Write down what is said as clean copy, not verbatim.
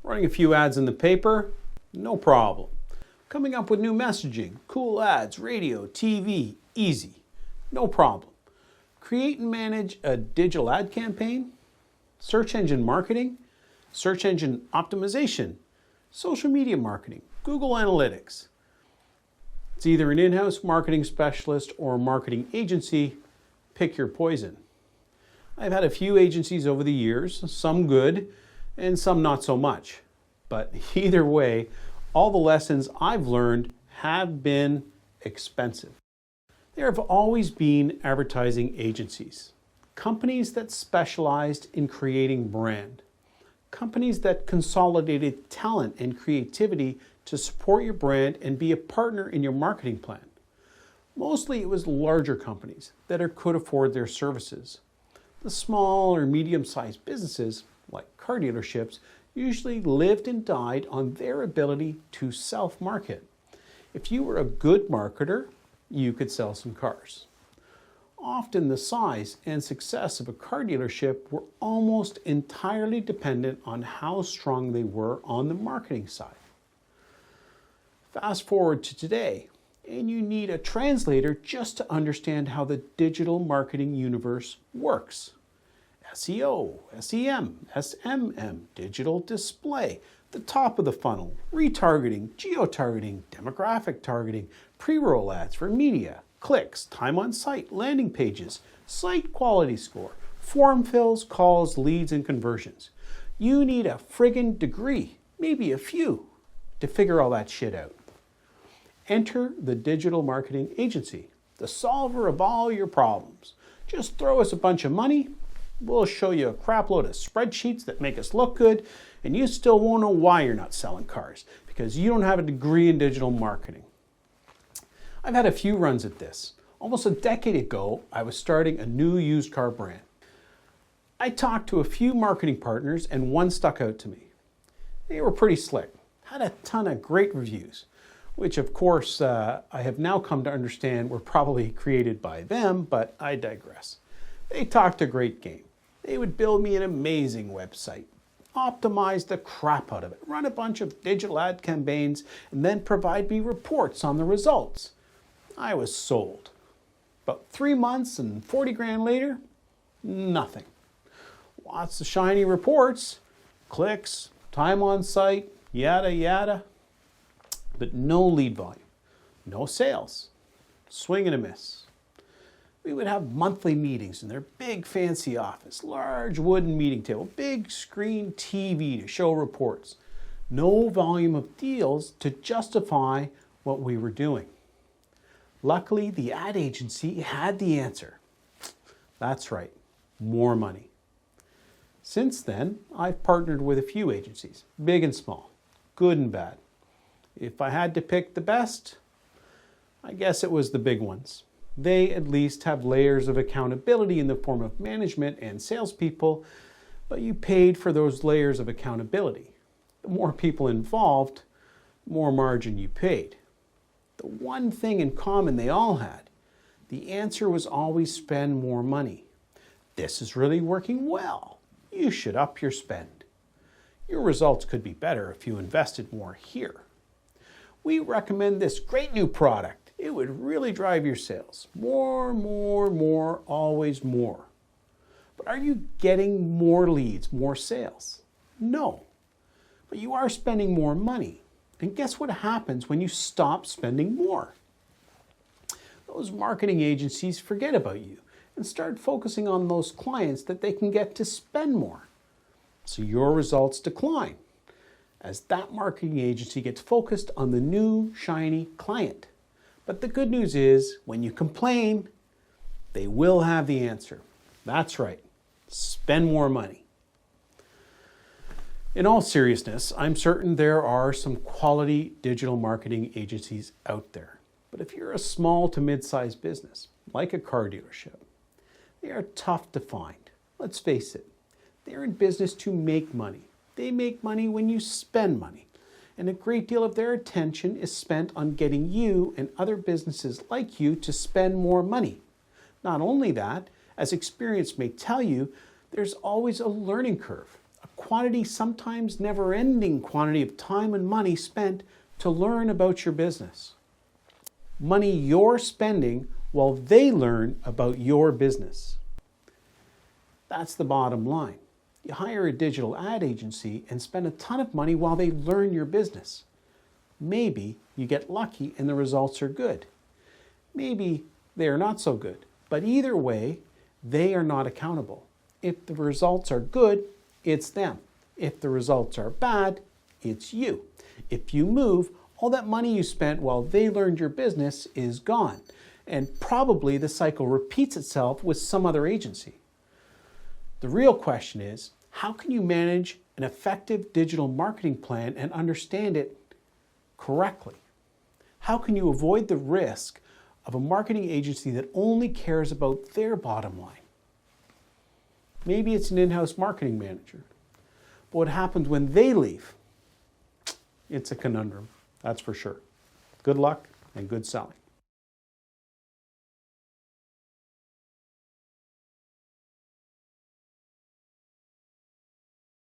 Running a few ads in the paper? No problem. Coming up with new messaging, cool ads, radio, TV, easy. No problem. Create and manage a digital ad campaign? Search engine marketing? Search engine optimization? Social media marketing? Google Analytics? It's either an in-house marketing specialist or a marketing agency. Pick your poison. I've had a few agencies over the years, some good and some not so much. But either way, all the lessons I've learned have been expensive. There have always been advertising agencies, companies that specialized in creating brand, companies that consolidated talent and creativity to support your brand and be a partner in your marketing plan. Mostly it was larger companies that could afford their services. The small or medium-sized businesses, like car dealerships, usually lived and died on their ability to self-market. If you were a good marketer, you could sell some cars. Often the size and success of a car dealership were almost entirely dependent on how strong they were on the marketing side. Fast forward to today, and you need a translator just to understand how the digital marketing universe works. SEO, SEM, SMM, digital display, the top of the funnel, retargeting, geo-targeting, demographic targeting, pre-roll ads for media, clicks, time on site, landing pages, site quality score, form fills, calls, leads, and conversions. You need a friggin' degree, maybe a few, to figure all that shit out. Enter the digital marketing agency, the solver of all your problems. Just throw us a bunch of money, we'll show you a crap load of spreadsheets that make us look good, and you still won't know why you're not selling cars, because you don't have a degree in digital marketing. I've had a few runs at this. Almost a decade ago, I was starting a new used car brand. I talked to a few marketing partners, and one stuck out to me. They were pretty slick, had a ton of great reviews, which of course I have now come to understand were probably created by them, but I digress. They talked a great game. They would build me an amazing website, optimize the crap out of it, run a bunch of digital ad campaigns, and then provide me reports on the results. I was sold. About 3 months and 40 grand later, nothing. Lots of shiny reports, clicks, time on site, yada yada, but no lead volume, no sales, swing and a miss. We would have monthly meetings in their big fancy office, large wooden meeting table, big screen TV to show reports. No volume of deals to justify what we were doing. Luckily, the ad agency had the answer. That's right, more money. Since then, I've partnered with a few agencies, big and small, good and bad. If I had to pick the best, I guess it was the big ones. They at least have layers of accountability in the form of management and salespeople, but you paid for those layers of accountability. The more people involved, the more margin you paid. The one thing in common they all had, the answer was always spend more money. This is really working well. You should up your spend. Your results could be better if you invested more here. We recommend this great new product. It would really drive your sales. More, more, more, always more. But are you getting more leads, more sales? No. But you are spending more money. And guess what happens when you stop spending more? Those marketing agencies forget about you and start focusing on those clients that they can get to spend more. So your results decline as that marketing agency gets focused on the new, shiny client. But the good news is, when you complain, they will have the answer. That's right, spend more money. In all seriousness, I'm certain there are some quality digital marketing agencies out there. But if you're a small to mid-sized business, like a car dealership, they are tough to find. Let's face it, they're in business to make money. They make money when you spend money. And a great deal of their attention is spent on getting you and other businesses like you to spend more money. Not only that, as experience may tell you, there's always a learning curve, a quantity, sometimes never-ending quantity of time and money spent to learn about your business. Money you're spending while they learn about your business. That's the bottom line. You hire a digital ad agency and spend a ton of money while they learn your business. Maybe you get lucky and the results are good. Maybe they are not so good. But either way, they are not accountable. If the results are good, it's them. If the results are bad, it's you. If you move, all that money you spent while they learned your business is gone. And probably the cycle repeats itself with some other agency. The real question is, how can you manage an effective digital marketing plan and understand it correctly? How can you avoid the risk of a marketing agency that only cares about their bottom line? Maybe it's an in-house marketing manager. But what happens when they leave? It's a conundrum, that's for sure. Good luck and good selling.